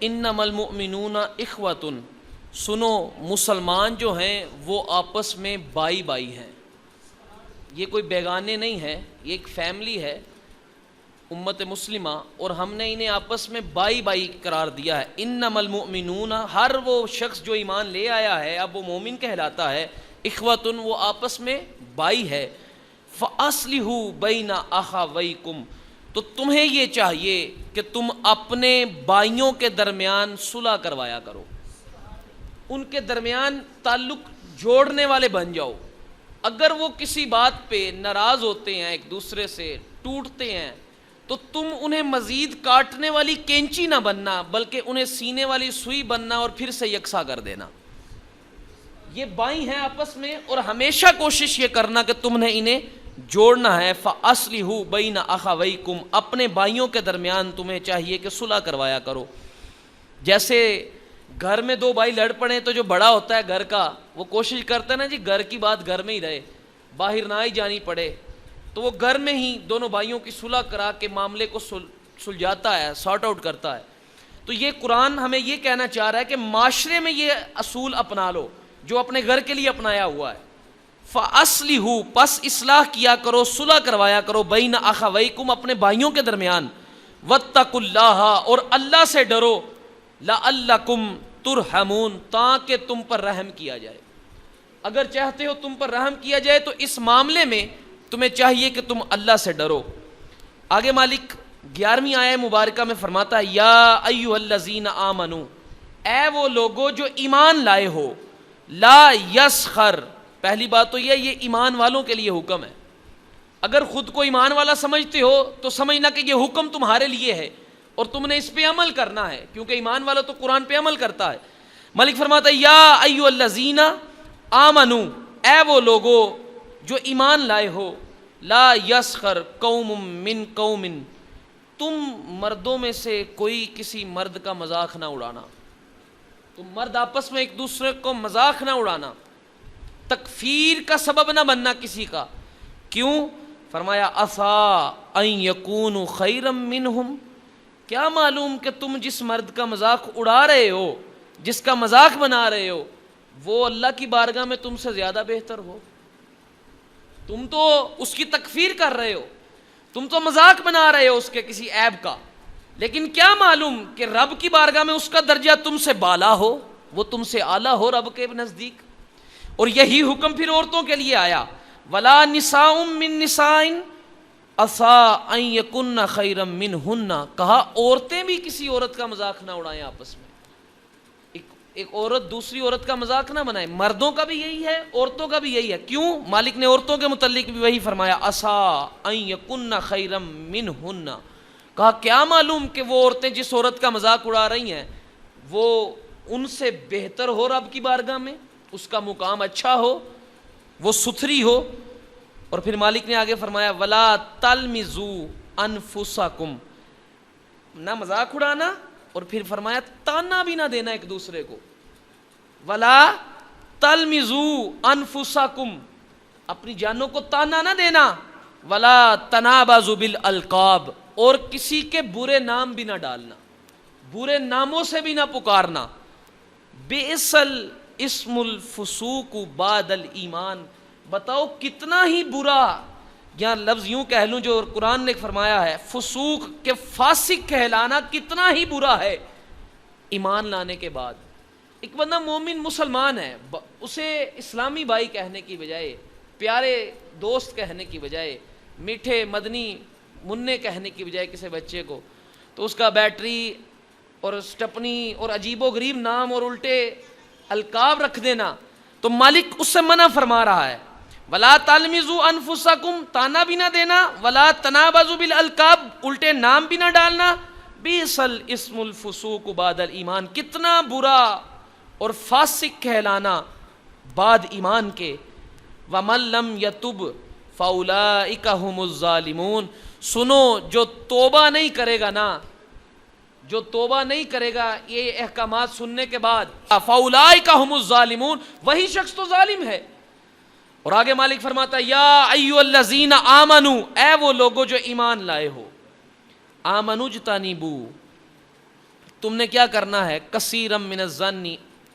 انما المؤمنون اخوۃ، سنو مسلمان جو ہیں وہ آپس میں بائی بائی ہیں، یہ کوئی بیگانے نہیں ہے، یہ ایک فیملی ہے امت مسلمہ، اور ہم نے انہیں آپس میں بائی بائی قرار دیا ہے۔ انما المؤمنون، ہر وہ شخص جو ایمان لے آیا ہے اب وہ مومن کہلاتا ہے، اخوۃ وہ آپس میں بائی ہے، فاصلحوا بین اخویکم، تو تمہیں یہ چاہیے کہ تم اپنے بھائیوں کے درمیان صلح کروایا کرو، ان کے درمیان تعلق جوڑنے والے بن جاؤ۔ اگر وہ کسی بات پہ ناراض ہوتے ہیں، ایک دوسرے سے ٹوٹتے ہیں، تو تم انہیں مزید کاٹنے والی کینچی نہ بننا، بلکہ انہیں سینے والی سوئی بننا اور پھر سے یکساں کر دینا۔ یہ بھائی ہیں آپس میں، اور ہمیشہ کوشش یہ کرنا کہ تم نے انہیں جوڑنا ہے۔ فَأَصْلِحُوا بَيْنَ أَخَوَيْكُمْ، اپنے بھائیوں کے درمیان تمہیں چاہیے کہ صلح کروایا کرو۔ جیسے گھر میں دو بھائی لڑ پڑے تو جو بڑا ہوتا ہے گھر کا، وہ کوشش کرتا ہے نا جی گھر کی بات گھر میں ہی رہے، باہر نہ ہی جانی پڑے، تو وہ گھر میں ہی دونوں بھائیوں کی صلح کرا کے معاملے کو سلجھاتا ہے، سارٹ آؤٹ کرتا ہے۔ تو یہ قرآن ہمیں یہ کہنا چاہ رہا ہے کہ معاشرے میں یہ اصول اپنا لو جو اپنے گھر کے لیے اپنایا ہوا ہے۔ فَأَصْلِحُوا، پس اصلاح کیا کرو، صلح کروایا کرو، بین اخویکم، اپنے بھائیوں کے درمیان، واتقوا اللہ، اور اللہ سے ڈرو، لعلکم ترحمون، تاکہ تم پر رحم کیا جائے۔ اگر چاہتے ہو تم پر رحم کیا جائے تو اس معاملے میں تمہیں چاہیے کہ تم اللہ سے ڈرو۔ آگے مالک 11ویں آیہ مبارکہ میں فرماتا ہے، یا ایھا الذین آمنو، اے وہ لوگو جو ایمان لائے ہو، لا یسخر، پہلی بات تو یہ ایمان والوں کے لیے حکم ہے۔ اگر خود کو ایمان والا سمجھتے ہو تو سمجھنا کہ یہ حکم تمہارے لیے ہے اور تم نے اس پہ عمل کرنا ہے، کیونکہ ایمان والا تو قرآن پہ عمل کرتا ہے۔ ملک فرماتا ہے، یا ایھا الذین آمنو، اے وہ لوگو جو ایمان لائے ہو، لا یسخر قوم من قوم، تم مردوں میں سے کوئی کسی مرد کا مذاق نہ اڑانا، تم مرد آپس میں ایک دوسرے کو مذاق نہ اڑانا، تکفیر کا سبب نہ بننا کسی کا۔ کیوں؟ فرمایا عسیٰ ان یکونوا خیرا منہم، کیا معلوم کہ تم جس مرد کا مذاق اڑا رہے ہو، جس کا مذاق بنا رہے ہو، وہ اللہ کی بارگاہ میں تم سے زیادہ بہتر ہو۔ تم تو اس کی تکفیر کر رہے ہو، تم تو مذاق بنا رہے ہو اس کے کسی عیب کا، لیکن کیا معلوم کہ رب کی بارگاہ میں اس کا درجہ تم سے بالا ہو، وہ تم سے اعلیٰ ہو رب کے نزدیک۔ اور یہی حکم پھر عورتوں کے لیے آیا، ولا نساء من نساء عسیٰ ان یکن خیرا منہن، کہا عورتیں بھی کسی عورت کا مذاق نہ اڑائیں آپس میں، ایک عورت دوسری عورت کا مذاق نہ بنائے۔ مردوں کا بھی یہی ہے، عورتوں کا بھی یہی ہے۔ کیوں؟ مالک نے عورتوں کے متعلق بھی وہی فرمایا، عسیٰ ان یکن خیرا منہن، کہا کیا معلوم کہ وہ عورتیں جس عورت کا مذاق اڑا رہی ہیں وہ ان سے بہتر ہو رب کی بارگاہ میں، اس کا مقام اچھا ہو، وہ ستھری ہو۔ اور پھر مالک نے آگے فرمایا، ولا تلمزوا انفسکم، نہ مذاق اڑانا، اور پھر فرمایا تانا بھی نہ دینا ایک دوسرے کو، ولا تلمزوا انفسکم، اپنی جانوں کو تانا نہ دینا، ولا تنابزوا بالالقاب، اور کسی کے برے نام بھی نہ ڈالنا، برے ناموں سے بھی نہ پکارنا۔ بئس الاسم الفسوق بعد الایمان، بتاؤ کتنا ہی برا، یا لفظ یوں کہہ لوں جو قرآن نے فرمایا ہے، فسوق کے فاسق کہلانا کتنا ہی برا ہے ایمان لانے کے بعد۔ ایک بندہ مومن مسلمان ہے، اسے اسلامی بھائی کہنے کی بجائے، پیارے دوست کہنے کی بجائے، میٹھے مدنی منع کہنے کی بجائے کسی بچے کو، تو اس کا بیٹری اور سٹپنی اور عجیب و غریب نام اور الٹے القاب رکھ دینا، تو مالک اس سے منع فرما رہا ہے، ولا تلمزوا انفسکم، تانا بھی نہ دینا، ولا تنابزوا بالالقاب، الٹے نام بھی نہ ڈالنا، بئس الاسم الفسوق بعد الایمان، کتنا برا اور فاسق کہلانا بعد ایمان کے۔ ومن لم یتب فاولئک هم الظالمون، سنو جو توبہ نہیں کرے گا نا، جو توبہ نہیں کرے گا یہ احکامات سننے کے بعد، فاولئک هم الظالمون، وہی شخص تو ظالم ہے۔ اور آگے مالک فرماتا ہے، یا ایھا الذین آمنو، اے وہ لوگو جو ایمان لائے ہو، آمنوا اجتنبوا، تم نے کیا کرنا ہے؟ کثیرم من الظن،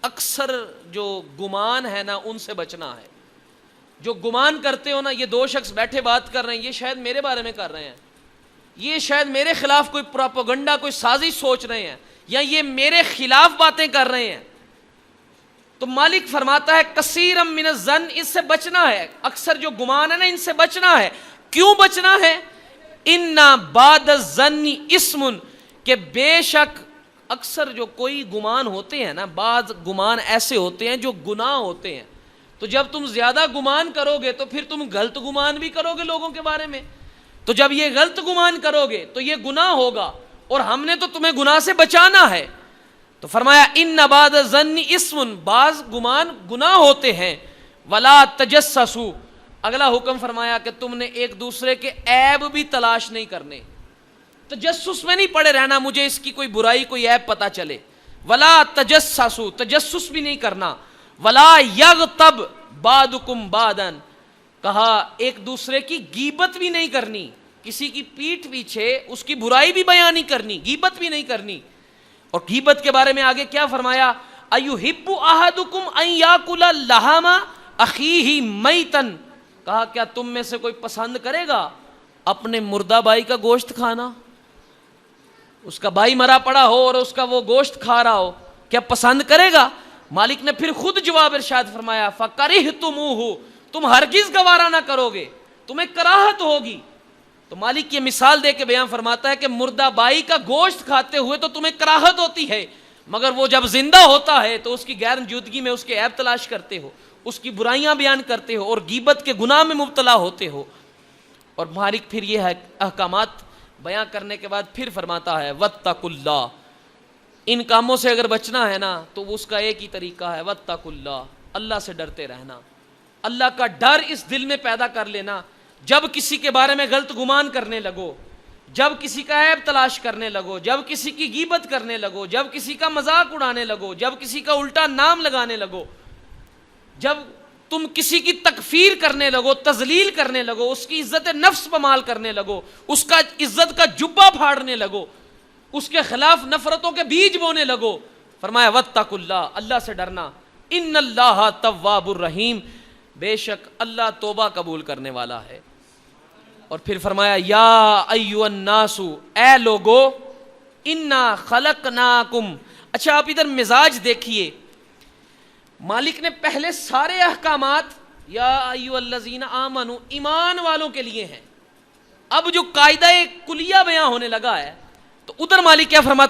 اکثر جو گمان ہے نا ان سے بچنا ہے. جو گمان کرتے ہو نا، یہ دو شخص بیٹھے بات کر رہے ہیں، یہ شاید میرے بارے میں کر رہے ہیں، یہ شاید میرے خلاف کوئی پروپیگنڈا، کوئی سازش سوچ رہے ہیں، یا یہ میرے خلاف باتیں کر رہے ہیں. تو مالک فرماتا ہے کثیرم من الظن، اس سے بچنا ہے. اکثر جو گمان ہے نا ان سے بچنا ہے. کیوں بچنا ہے؟ ان بعد الظن اسم، کہ بے شک اکثر جو کوئی گمان ہوتے ہیں نا، بعض گمان ایسے ہوتے ہیں جو گناہ ہوتے ہیں. تو جب تم زیادہ گمان کرو گے تو پھر تم غلط گمان بھی کرو گے لوگوں کے بارے میں. تو جب یہ غلط گمان کرو گے تو یہ گناہ ہوگا، اور ہم نے تو تمہیں گناہ سے بچانا ہے. تو فرمایا ان بعد الظن اسم، بعض گمان گناہ ہوتے ہیں. ولا تجسسوا، اگلا حکم فرمایا کہ تم نے ایک دوسرے کے عیب بھی تلاش نہیں کرنے. تجسس میں نہیں پڑے رہنا مجھے اس کی کوئی برائی، کوئی عیب پتہ چلے. ولا تجسسوا، تجسس بھی نہیں کرنا. ولا یغتب بعضکم بعضا، کہا ایک دوسرے کی غیبت بھی نہیں کرنی، کسی کی پیٹھ پیچھے اس کی برائی بھی بیان نہیں کرنی، غیبت بھی نہیں کرنی. اور غیبت کے بارے میں آگے کیا فرمایا؟ ایحب احدکم ان یاکل لحم اخیہ میتا، کہا کیا تم میں سے کوئی پسند کرے گا اپنے مردہ بھائی کا گوشت کھانا؟ اس کا بھائی مرا پڑا ہو اور اس کا وہ گوشت کھا رہا ہو، کیا پسند کرے گا؟ مالک نے پھر خود جواب ارشاد فرمایا فَكَرِهْتُمُوهُ، تم ہرگز گوارا نہ کرو گے، تمہیں کراہت ہوگی. تو مالک یہ مثال دے کے بیان فرماتا ہے کہ مردہ بائی کا گوشت کھاتے ہوئے تو تمہیں کراہت ہوتی ہے، مگر وہ جب زندہ ہوتا ہے تو اس کی غیر موجودگی میں اس کے عیب تلاش کرتے ہو، اس کی برائیاں بیان کرتے ہو اور غیبت کے گناہ میں مبتلا ہوتے ہو. اور مالک پھر یہ احکامات بیان کرنے کے بعد پھر فرماتا ہے وَاتَّقُوا اللَّهَ، ان کاموں سے اگر بچنا ہے نا تو اس کا ایک ہی طریقہ ہے وَاتَّقُوا اللَّهَ، اللہ سے ڈرتے رہنا. اللہ کا ڈر اس دل میں پیدا کر لینا. جب کسی کے بارے میں غلط گمان کرنے لگو، جب کسی کا عیب تلاش کرنے لگو، جب کسی کی غیبت کرنے لگو، جب کسی کا مذاق اڑانے لگو، جب کسی کا الٹا نام لگانے لگو، جب تم کسی کی تکفیر کرنے لگو، تذلیل کرنے لگو، اس کی عزت نفس پامال کرنے لگو، اس کا عزت کا جبہ پھاڑنے لگو، اس کے خلاف نفرتوں کے بیج بونے لگو، فرمایا واتقوا اللہ، اللہ سے ڈرنا. ان اللہ تواب الرحیم، بے شک اللہ توبہ قبول کرنے والا ہے. اور پھر فرمایا یا ایھا الناس، اے لوگو، انا خلقناکم. اچھا آپ ادھر مزاج دیکھیے، مالک نے پہلے سارے احکامات یا ایھا الذین آمنوا ایمان والوں کے لیے ہیں. اب جو قاعدہ کلیہ بیان ہونے لگا ہے تو ادھر مالک کیا فرماتا